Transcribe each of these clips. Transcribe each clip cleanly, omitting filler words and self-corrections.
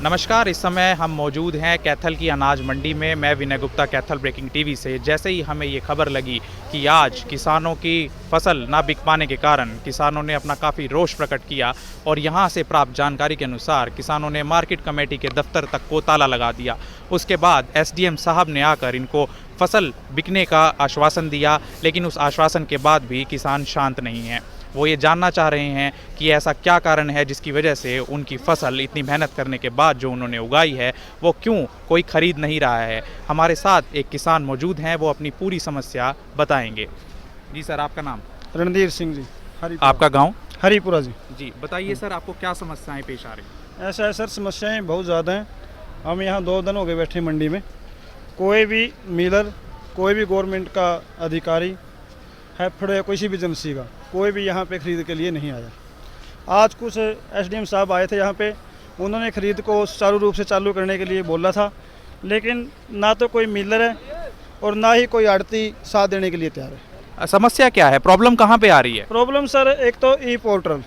नमस्कार। इस समय हम मौजूद हैं कैथल की अनाज मंडी में। मैं विनय गुप्ता, कैथल ब्रेकिंग टीवी से। जैसे ही हमें ये खबर लगी कि आज किसानों की फसल ना बिक पाने के कारण किसानों ने अपना काफ़ी रोष प्रकट किया और यहाँ से प्राप्त जानकारी के अनुसार किसानों ने मार्केट कमेटी के दफ्तर तक को ताला लगा दिया। उसके बाद एसडीएम साहब ने आकर इनको फसल बिकने का आश्वासन दिया, लेकिन उस आश्वासन के बाद भी किसान शांत नहीं हैं। वो ये जानना चाह रहे हैं कि ऐसा क्या कारण है जिसकी वजह से उनकी फसल इतनी मेहनत करने के बाद जो उन्होंने उगाई है वो क्यों कोई खरीद नहीं रहा है। हमारे साथ एक किसान मौजूद हैं, वो अपनी पूरी समस्या बताएंगे। जी सर, आपका नाम? रणधीर सिंह जी, हरिपुरा। आपका गांव? हरिपुरा जी। जी बताइए सर, आपको क्या समस्याएं पेश आ रही हैं? ऐसा है सर, समस्याएं बहुत ज़्यादा हैं। हम यहाँ 2 दिन हो गए बैठे मंडी में। कोई भी मिलर, कोई भी गवर्नमेंट का अधिकारी हैफड़ या किसी भी एजेंसी का कोई भी यहाँ पे खरीद के लिए नहीं आया। आज कुछ एसडीएम साहब आए थे यहाँ पे, उन्होंने खरीद को सुचारू रूप से चालू करने के लिए बोला था, लेकिन ना तो कोई मिलर है और ना ही कोई आड़ती साथ देने के लिए तैयार है। समस्या क्या है? प्रॉब्लम कहाँ पे आ रही है? प्रॉब्लम सर, एक तो ई पोर्टल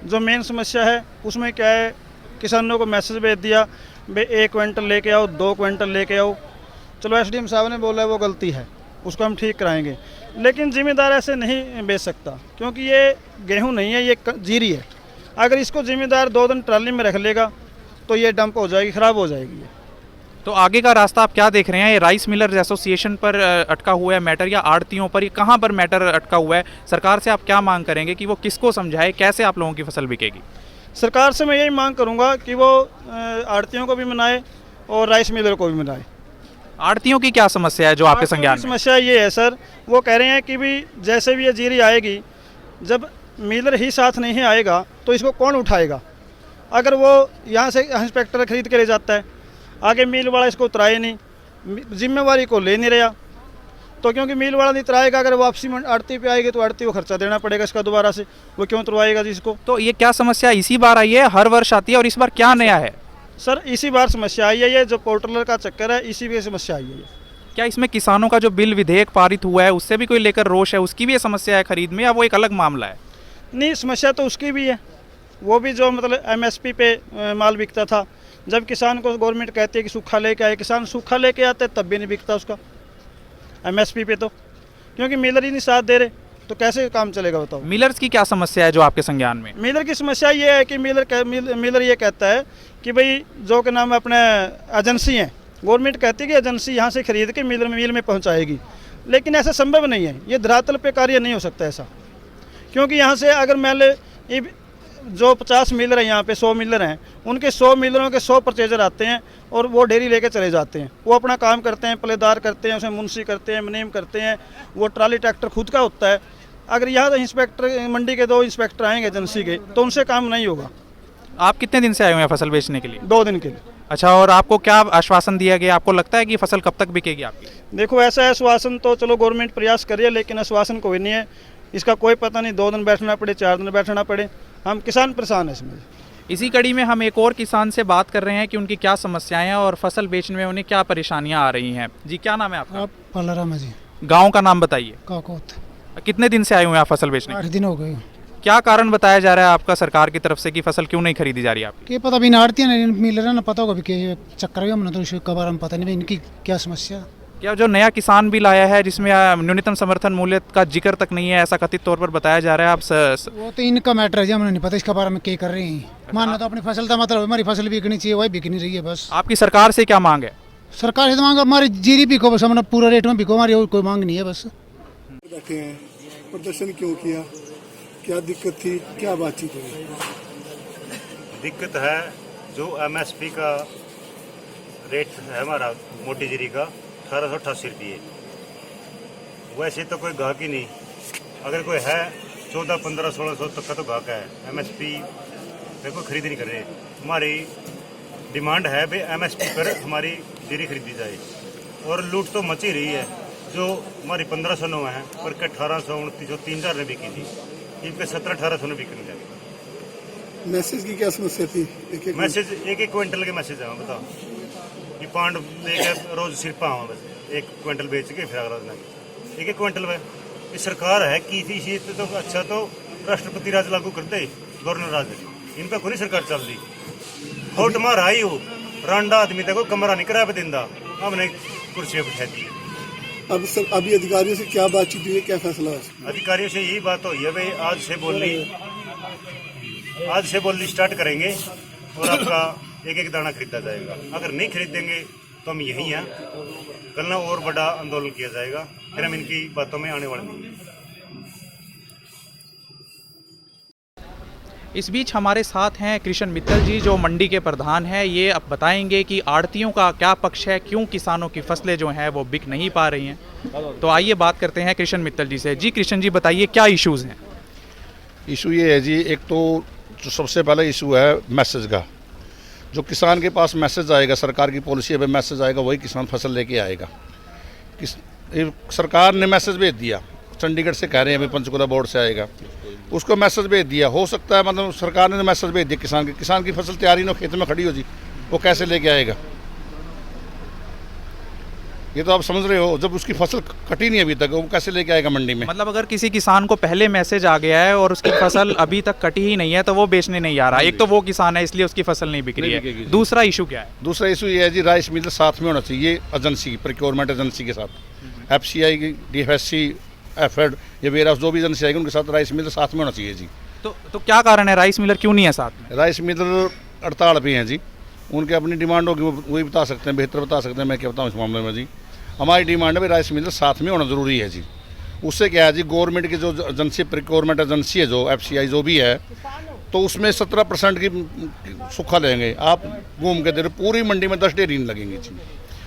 जो मेन समस्या है, उसमें क्या है, किसानों को मैसेज भेज दिया भाई 1 क्विंटल लेके आओ, 2 क्विंटल लेके आओ। चलो एसडीएम साहब ने बोला वो गलती है, उसको हम ठीक कराएंगे, लेकिन जिम्मेदार ऐसे नहीं बेच सकता, क्योंकि ये गेहूं नहीं है, ये जीरी है। अगर इसको जिम्मेदार 2 दिन ट्राली में रख लेगा तो ये डंप हो जाएगी, ख़राब हो जाएगी ये। तो आगे का रास्ता आप क्या देख रहे हैं? ये राइस मिलर्स एसोसिएशन पर अटका हुआ है मैटर, या आड़तियों पर? ये कहाँ पर मैटर अटका हुआ है? सरकार से आप क्या मांग करेंगे कि वो किसको समझाए, कैसे आप लोगों की फसल बिकेगी? सरकार से मैं यही मांग करूँगा कि वो आड़तियों को भी मनाए और राइस मिलर को भी मनाए। आड़तियों की क्या समस्या है जो आपके संज्ञान में? समस्या ये है सर, वो कह रहे हैं कि भी जैसे भी ये जीरी आएगी, जब मिलर ही साथ नहीं आएगा तो इसको कौन उठाएगा? अगर वो यहाँ से इंस्पेक्टर खरीद के ले जाता है, आगे मिल वाला इसको उतराए नहीं, जिम्मेवारी को ले नहीं रहा, तो क्योंकि मिल वाला नहीं उतराएगा, अगर वापसी में आड़ती पे आएगी तो आड़ती को खर्चा देना पड़ेगा इसका दोबारा से, वो क्यों उतरवाएगा जिसको? तो ये क्या समस्या इसी बार आई है? हर वर्ष आती है और इस बार क्या नया है? सर इसी बार समस्या आई है, ये जो पोर्टल का चक्कर है इसी भी समस्या आई है। क्या इसमें किसानों का जो बिल विधेयक पारित हुआ है उससे भी कोई लेकर रोष है, उसकी भी ये समस्या है खरीद में, या वो एक अलग मामला है? नहीं, समस्या तो उसकी भी है। वो भी जो मतलब एमएसपी पे माल बिकता था, जब किसान को गवर्नमेंट कहती है कि सूखा लेके आए, किसान सूखा लेके आते तब भी नहीं बिकता उसका एमएसपी पे, तो क्योंकि मिलर ही नहीं साथ दे रहे, तो कैसे काम चलेगा बताओ? मिलर्स की क्या समस्या है जो आपके संज्ञान में? मिलर की समस्या ये है कि मिलर ये कहता है कि भाई जो के नाम अपने एजेंसी हैं, गवर्नमेंट कहती है कि एजेंसी यहाँ से खरीद के मिल में पहुँचाएगी, लेकिन ऐसा संभव नहीं है। ये धरातल पे कार्य नहीं हो सकता ऐसा, क्योंकि यहाँ से अगर मान ले जो 50 मिलर हैं, यहाँ पे 100 मिलर हैं, उनके 100 मिलरों के 100 परचेजर आते हैं और वो डेयरी लेके चले जाते हैं। वो अपना काम करते हैं, पलेदार करते हैं, उसमें मुंशी करते हैं, मुनीम करते हैं, वो ट्राली ट्रैक्टर खुद का होता है। अगर यहाँ तो इंस्पेक्टर, मंडी के 2 इंस्पेक्टर आएंगे एजेंसी के, तो उनसे काम नहीं होगा। आप कितने दिन से आए हुए हैं फसल बेचने के लिए? 2 दिन के लिए। अच्छा, और आपको क्या आश्वासन दिया गया? आपको लगता है कि फसल कब तक बिकेगी आपकी? देखो, ऐसा आश्वासन तो चलो गवर्नमेंट प्रयास करिए, लेकिन आश्वासन कोई नहीं है। इसका कोई पता नहीं, 2 दिन बैठना पड़े, 4 दिन बैठना पड़े, हम किसान परेशान है इसमें। इसी कड़ी में हम एक और किसान से बात कर रहे हैं कि उनकी क्या समस्याएं हैं और फसल बेचने में उन्हें क्या परेशानियां आ रही हैं। जी, क्या नाम है आपका? आप पलाराम जी। गांव का नाम बताइए। काकोत। कितने दिन से आए हुए हैं आप फसल बेचने? 8 दिन हो गए। क्या कारण बताया जा रहा है आपका सरकार की तरफ से कि फसल क्यों नहीं खरीदी जा रही है आपकी? के पता भी ना, आड़ती है ना, मिल रहा ना, पता होगा भी के चक्कर है, तो इसके बारे में पता नहीं भाई इनकी क्या समस्या। क्या जो नया किसान बिल आया है जिसमें न्यूनतम समर्थन मूल्य का जिक्र तक नहीं है, ऐसा कथित तौर पर बताया जा रहा है? आप वो तो इनका मैटर है जी, हमें नहीं पता इसके बारे में क्या कर रहे हैं। मानना तो अपनी फसल का मतलब हमारी फसल बिकनी चाहिए, वही बिक नहीं रही है बस। आपकी सरकार से क्या मांग है? सरकार से तो मांग हमारी जीरी बिको, बस हमने पूरा रेट में बिको, हमारी और कोई मांग नहीं है बस। बैठे हैं, प्रदर्शन क्यों किया, क्या दिक्कत थी, क्या बातचीत हुई? दिक्कत है जो एमएसपी का रेट है हमारा मोटी जीरी का 1888 रुपये। वैसे तो कोई गाहक ही नहीं, अगर कोई है 1400, 1500, 1600 तक का तो गाहक है। एमएसपी पे कोई खरीद नहीं कर रहे। हमारी डिमांड है भाई एमएसपी पर हमारी जीरी खरीदी जाए, और लूट तो मची रही है। जो हमारी 1509 है पर के 1829 जो 3000 ने बिकी थी, इनके 1700-1800 ने बिकने लगी। मैसेज की क्या समस्या थी? मैसेज एक क्विंटल के मैसेज है, बताओ ये पांड लेके रोज सिर पावा, बस 1 क्विंटल बेच के फिर अगला दिन 1 क्विंटल में। ये सरकार है की थी इसी तो अच्छा, तो राष्ट्रपति राज लागू कर दे, गवर्नर राज, इन पर कोई सरकार चल रही। होट मार आई हो रांडा आदमी तक कमरा नहीं करा पे दिंदा हमने कुर्सी पे बैठा दी। अब सर अभी अधिकारियों से क्या बातचीत हुई है, क्या फैसला है? अधिकारियों से यही बात हुई है भाई आज से बोलनी स्टार्ट करेंगे और आपका एक एक दाना खरीदा जाएगा। अगर नहीं खरीदेंगे तो हम यही हैं, कल ना और बड़ा आंदोलन किया जाएगा, फिर हम इनकी बातों में आने वाले नहीं हैं। इस बीच हमारे साथ हैं कृष्ण मित्तल जी जो मंडी के प्रधान हैं। ये अब बताएंगे कि आड़तियों का क्या पक्ष है, क्यों किसानों की फसलें जो हैं वो बिक नहीं पा रही हैं। तो आइए बात करते हैं कृष्ण मित्तल जी से। जी कृष्ण जी बताइए क्या इश्यूज़ हैं? इशू ये है जी, एक तो जो सबसे पहला इशू है मैसेज का। जो किसान के पास मैसेज आएगा, सरकार की पॉलिसी पे मैसेज आएगा, वही किसान फसल लेके आएगा। सरकार ने मैसेज भेज दिया, चंडीगढ़ से कह रहे हैं अभी पंचकुला बोर्ड से आएगा, उसको मैसेज भेज दिया। हो सकता है मतलब सरकार ने मैसेज भेज दिया किसान की फसल तैयारी ना खेत में खड़ी हो जी, वो कैसे लेके आएगा? ये तो आप समझ रहे हो, जब उसकी फसल कटी नहीं अभी तक, वो कैसे लेके आएगा मंडी में? मतलब अगर किसी किसान को पहले मैसेज आ गया है और उसकी फसल अभी तक कटी ही नहीं है तो वो बेचने नहीं आ रहा। एक तो वो किसान है इसलिए उसकी फसल नहीं बिक रही है। दूसरा इशू क्या है? दूसरा इशू ये है जी, राइस मिल साथ में होना चाहिए एजेंसी, प्रोक्योरमेंट एजेंसी के साथ। FCI की, DFSC, एफएड, ये वेयर जो भी एजेंसी आएगी उनके साथ राइस मिल साथ में होना चाहिए जी। तो क्या कारण है राइस मिलर क्यों नहीं है साथ में? राइस मिल हड़ताल पे हैं जी, उनके अपनी डिमांड होगी, वही बता सकते हैं, बेहतर बता सकते हैं। मैं क्या बताऊँ इस मामले में जी, हमारी डिमांड है भाई राइस मिल साथ में होना ज़रूरी है जी। उससे क्या है जी, गवर्नमेंट की जो एजेंसी, प्रोक्योरमेंट एजेंसी है जो FCI जो भी है, तो उसमें 17% की सूखा लेंगे। आप घूम के दे रहे, पूरी मंडी में 10 डेयरी लगेंगी जी।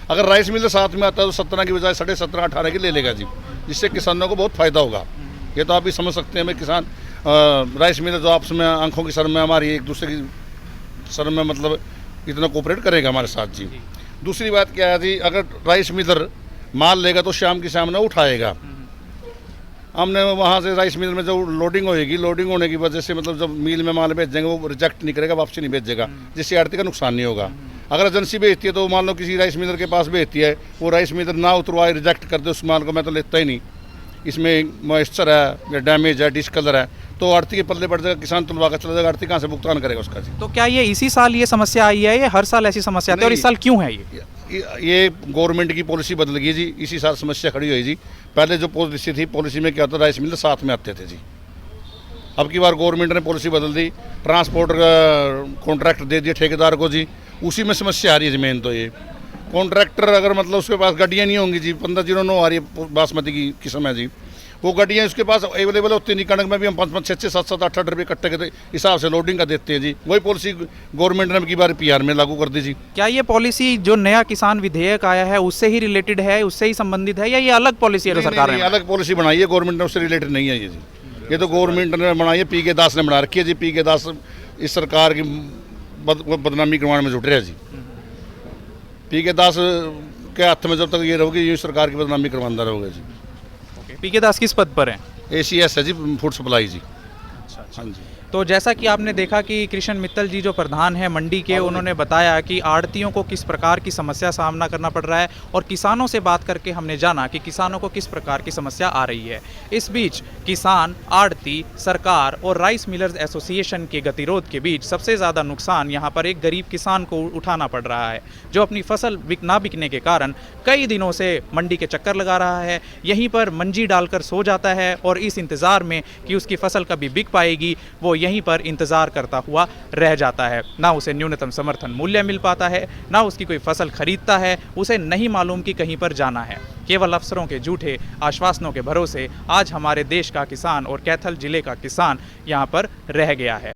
अगर राइस मिल साथ में आता है तो 17 की बजाय 17.5 18 की ले लेगा जी, जिससे किसानों को बहुत फ़ायदा होगा। ये तो आप भी समझ सकते हैं भाई, किसान राइस मिल जो आपस में आंखों की सर में हमारी एक दूसरे की सर में मतलब इतना कोऑपरेट करेगा हमारे साथ जी। दूसरी बात क्या है जी, अगर राइस मिलर माल लेगा तो शाम की शाम ना उठाएगा। हमने वहाँ से राइस मिल में जो लोडिंग होएगी, लोडिंग होने की वजह से मतलब जब मिल में माल भेजेंगे वो रिजेक्ट नहीं करेगा, वापसी नहीं भेजेगा, जिससे आड़ती का नुकसान नहीं होगा। अगर एजेंसी भेजती है तो मान लो किसी राइस मिलर के पास भेजती है, वो राइस मिलर ना उतरवाए, रिजेक्ट कर दे उस माल को, मैं तो लेता ही नहीं, इसमें मॉइस्चर है या डैमेज है, डिसकलर है, तो आड़ती के पल्ले पड़ जाएगा, किसान तुलवा कर चला जाएगा, आड़ती कहाँ से भुगतान करेगा उसका जी। तो क्या ये इसी साल ये समस्या आई है, ये हर साल ऐसी समस्या आती है और इस साल क्यों है ये गवर्नमेंट की पॉलिसी बदल गई जी, इसी साल समस्या खड़ी हुई जी। पहले जो पॉलिसी थी, पॉलिसी में क्या होता, राइस मिल साथ में आते थे जी। अब की बार गवर्नमेंट ने पॉलिसी बदल दी, ट्रांसपोर्ट का कॉन्ट्रैक्ट दे दिया ठेकेदार को जी, उसी में समस्या आ रही है मेन। तो ये कॉन्ट्रैक्टर अगर मतलब उसके पास गाड़ियाँ नहीं होंगी जी, 1509 आ रही है बासमती की किस्म है जी, वो गाड़ियाँ उसके पास अवेलेबल होती नहीं। कणक में भी हम 5-5, 6-6, 7-7, 8-8 रुपये कट्टे के हिसाब से लोडिंग का देते हैं जी। वही पॉलिसी गवर्नमेंट ने की बार PR में लागू कर दी जी। क्या ये पॉलिसी जो नया किसान विधेयक आया है उससे ही रिलेटेड है, उससे ही संबंधित है, या ये अलग पॉलिसी है? सरकार ने अलग पॉलिसी बनाई है, गवर्नमेंट ने उससे रिलेटेड नहीं है ये जी। ये तो गवर्नमेंट ने बनाई है, PK दास ने बना रखी है जी। PK दास इस सरकार की बदनामी करवाने में जुट रहे हैं जी। PK दास के हाथ में जब तक ये रहोगी, ये सरकार की बदनामी करवाता रहोगे जी। PK दास किस पद पर हैं? ACS है जी, फूड सप्लाई जी। हाँ जी। तो जैसा कि आपने देखा कि कृष्ण मित्तल जी जो प्रधान है मंडी के, उन्होंने बताया कि आड़तियों को किस प्रकार की समस्या सामना करना पड़ रहा है, और किसानों से बात करके हमने जाना कि किसानों को किस प्रकार की समस्या आ रही है। इस बीच किसान, आड़ती, सरकार और राइस मिलर्स एसोसिएशन के गतिरोध के बीच सबसे ज़्यादा नुकसान यहाँ पर एक गरीब किसान को उठाना पड़ रहा है, जो अपनी फसल ना बिकने के कारण कई दिनों से मंडी के चक्कर लगा रहा है, यहीं पर मंजी डालकर सो जाता है और इस इंतज़ार में कि उसकी फसल कभी बिक पाएगी वो यहीं पर इंतज़ार करता हुआ रह जाता है। ना उसे न्यूनतम समर्थन मूल्य मिल पाता है, ना उसकी कोई फसल खरीदता है, उसे नहीं मालूम कि कहीं पर जाना है। केवल अफसरों के झूठे आश्वासनों के भरोसे आज हमारे देश का किसान और कैथल जिले का किसान यहाँ पर रह गया है।